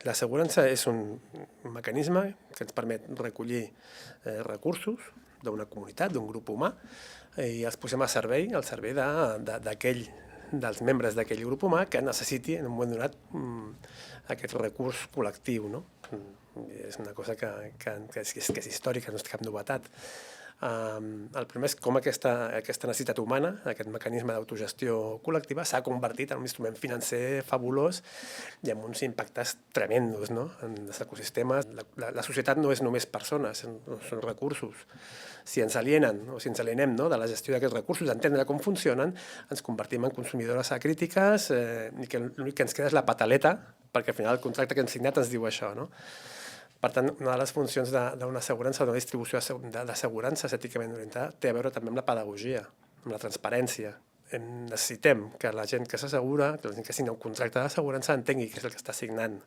L'assegurança és un mecanisme que ens permet recollir recursos d'una comunitat, d'un grup humà, i els posem al servei dels membres d'aquell grup humà que necessiti en un moment donat aquest recurs col·lectiu, no? És una cosa que és històrica, no és cap novetat. El problema és com aquesta necessitat humana, aquest mecanisme d'autogestió col·lectiva, s'ha convertit en un instrument financer fabulós i amb uns impactes tremendos, no? En els ecosistemes. La societat no és només persones, són recursos. Si ens alienen o si ens alienem, no, de la gestió d'aquests recursos, d'entendre com funcionen, ens convertim en consumidores acrítiques i que l'únic que ens queda és la pataleta, perquè al final el contracte que hem signat ens diu això, no? Per tant, una de les funcions d'una assegurança o d'una distribució d'assegurances èticament orientada té a veure també amb la pedagogia, amb la transparència. Necessitem que la gent que s'assegura, que la gent que signa un contracte d'assegurança entengui què és el que està signant.